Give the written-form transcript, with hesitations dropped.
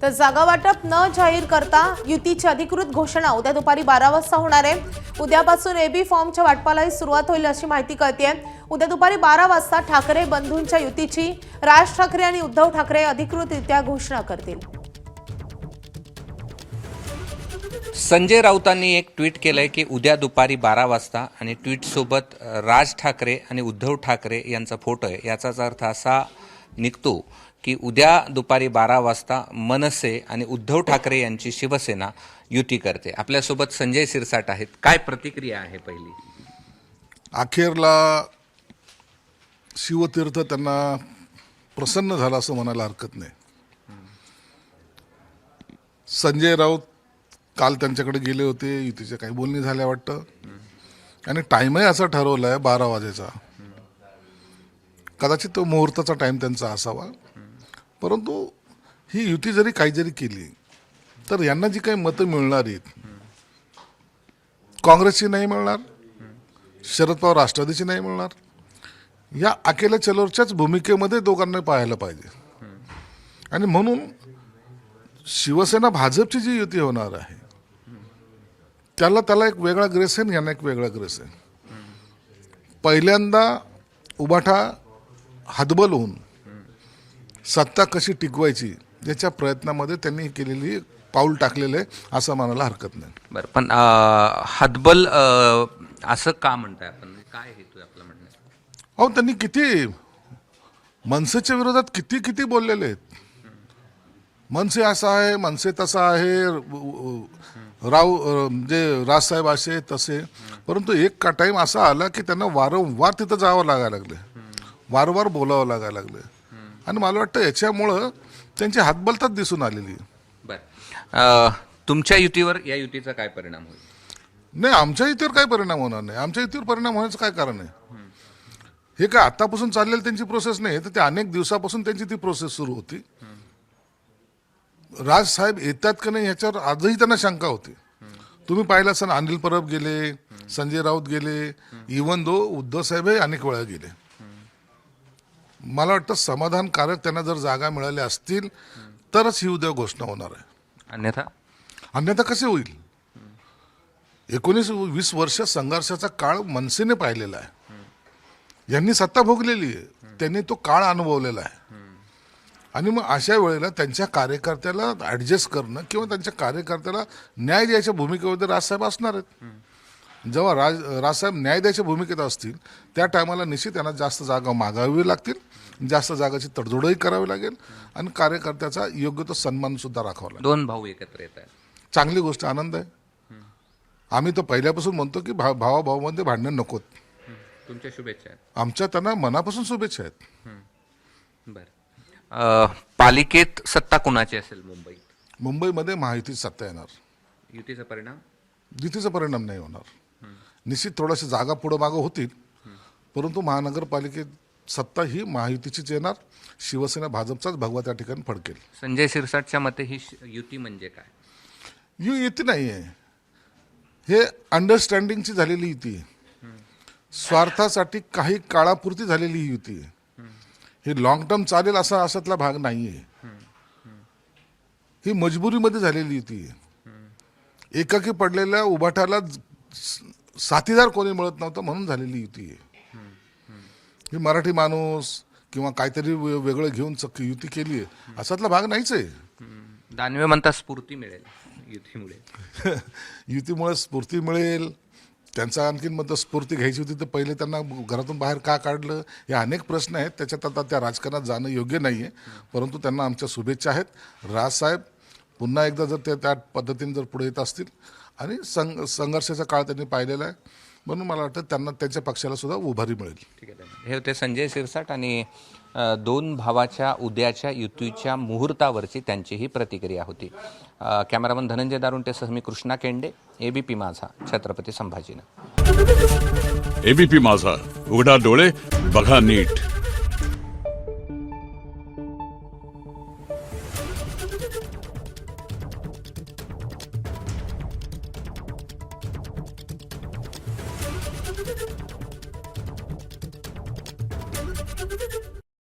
तर जागा वाटप न जाहीर करता युतीची अधिकृत घोषणा उद्या दुपारी 12 वाजता होणार आहे। उद्यापासून एबी फॉर्मच्या वाटपालाही सुरुवात होईल अशी माहिती कळते। उद्या दुपारी 12 वाजता ठाकरे बंधूंच्या युतीची राज ठाकरे आणि उद्धव ठाकरे अधिकृतरित्या घोषणा करतील। संजय राऊतांनी एक ट्विट केलंय की उद्या दुपारी 12 वाजता आणि ट्विट सोबत राज ठाकरे आणि उद्धव ठाकरे यांचा फोटो आहे। याचाच अर्थ असा निघतो की उद्या दुपारी 12 वाजता मनसे आणि उद्धव ठाकरे यांची शिवसेना युती करते। आपल्यासोबत संजय शिरसाट आहेत। काय प्रतिक्रिया आहे पहिली? अखेरला शिवतीर्थ त्यांना प्रसन्न झाला असं म्हणायला हरकत नाही। संजय राऊत काल त्यांच्याकडे गेले होते, युतीचे काही बोलणी झाल्या वाटतं आणि टाईमही असा ठरवलाय 12 वाजेचा। कदाचित तो मुहूर्ताचा टाइम त्यांचा असावा, परंतु ही युती जरी काही जरी केली तर यांना जी काही मतं मिळणार आहेत, काँग्रेसची नाही मिळणार, शरद पवार राष्ट्रवादीची नाही मिळणार। या अकेल्या चलोरच्याच भूमिकेमध्ये दोघांना पाहायला पाहिजे आणि म्हणून शिवसेना भाजपची जी युती होणार आहे त्याला एक वेगळा ग्रेस आहे, यांना एक वेगळा ग्रेस आहे। पहिल्यांदा उबाठा हतबल होऊन सत्ता कशी टिकवायची याच्या प्रयत्नामध्ये त्यांनी केलेली पाऊल टाकलेलं आहे असं म्हणायला हरकत नाही। बरं, पण हतबल असं का म्हणताय आपण? काय हेतू आहे आपला म्हणण्याचा? अहो, त्यांनी किती मनसेच्या विरोधात किती बोललेले आहेत। मनसे असा आहे, मनसे तसा आहे, राजसाहेब असे तसे, परंतु एक टाइम असा आला की त्यांना वारंवार तिथं जावं लागायला लागले, वारंवार बोलावं लागायला लागले आणि मला वाटतं याच्यामुळं त्यांची हातबलताच दिसून आलेली आहे। बरं, तुमच्या युतीवर या युतीचा काय परिणाम होईल? नाही, आमच्या युतीवर काय परिणाम होणार नाही। आमच्या युतीवर परिणाम होण्याचं काय कारण आहे? हे काय आतापासून चाललेली त्यांची प्रोसेस नाही, तर ते अनेक दिवसापासून त्यांची ती प्रोसेस सुरू होती। राजसाहेब येतात का नाही ह्याच्यावर आजही त्यांना शंका होती। तुम्ही पाहिलं असाल, अनिल परब गेले, संजय राऊत गेले, इव्हन दो उद्धव साहेबही अनेक वेळा गेले। मला वाटतं समाधानकारक त्यांना जर जागा मिळाल्या असतील तरच ही उद्या घोषणा होणार आहे, अन्यथा कसे होईल? 19-20 वर्ष संघर्षाचा काळ मनसेने पाहिलेला आहे, यांनी सत्ता भोगलेली आहे, त्यांनी तो काळ अनुभवलेला आहे आणि मग अशा वेळेला त्यांच्या कार्यकर्त्याला ॲडजस्ट करणं किंवा त्यांच्या कार्यकर्त्याला न्याय द्यायच्या भूमिकेमध्ये राजसाहेब असणार आहेत। जेव्हा राजसाहेब न्याय द्यायच्या भूमिकेत असतील त्या टायमाला निश्चित त्यांना जास्त जागा मागावी लागतील, जास्त जागाची तडजोडही करावी लागेल आणि कार्यकर्त्याचा योग्य तो सन्मान सुद्धा राखावा लागेल। दोन भाऊ एकत्र येत आहेत, चांगली चांगली गोष्ट, आनंद आहे। आम्ही तर पहिल्यापासून म्हणतो की भावाभावामध्ये भांडणं नकोत। तुमच्या शुभेच्छा आहेत। आमच्या त्यांना मनापासून शुभेच्छा आहेत। बरं, पालिकेत सत्ता कोणाची असेल मुंबईत? मुंबईमध्ये महायुतीची सत्ता येणार। युतीचा परिणाम? युतीचा परिणाम नाही होणार। निश्चित थोड्याशा जागा पुढं मागं होतील, परंतु महानगरपालिकेत सत्ता ही महायुतीचीच येणार। शिवसेना भाजपचाच भगवा त्या ठिकाणी फडकेल। संजय शिरसाटच्या मते ही युती म्हणजे काय? युती नाही आहे, हे अंडरस्टँडिंगची झालेली युती आहे, स्वार्थासाठी काही काळापुरती झालेली ही युती आहे। हे लॉंग टर्म चालेल असा अशातला भाग नाही आहे, ही मजबुरीमध्ये झालेली युती आहे। एकाकी पडलेल्या उभाटाला साथीदार कोणी मिळत नव्हतं म्हणून झालेली युती आहे। ही मराठी माणूस किंवा काहीतरी वेगळं घेऊन युती केली आहे असातला भाग नाहीच आहे। दानवे म्हणता स्फूर्ती मिळेल युतीमुळे। युतीमुळे स्फूर्ती मिळेल, त्यांचा आणखीन मग स्फूर्ती घ्यायची होती तर पहिले त्यांना घरातून बाहेर का काढलं, हे अनेक प्रश्न आहेत। त्याच्यात आता त्या राजकारणात जाणं योग्य नाही आहे, परंतु त्यांना आमच्या शुभेच्छा आहेत। राजसाहेब पुन्हा एकदा जर ते त्या पद्धतीने जर पुढे येत असतील आणि संघर्षाचा काळ त्यांनी पाहिलेला आहे, म्हणून मला वाटतं त्यांना त्यांच्या पक्षाला सुद्धा उभारी मिळेल। ठीक आहे, हे होते संजय शिरसाट आणि दोन भावाच्या उद्याच्या युतीच्या मुहूर्तावरची त्यांची ही प्रतिक्रिया होती। कॅमेरामन धनंजय दारुंटेसह मी कृष्णा केंडे, एबीपी माझा, छत्रपती संभाजीनगर। एबीपी माझा, उघडा डोळे बघा नीट।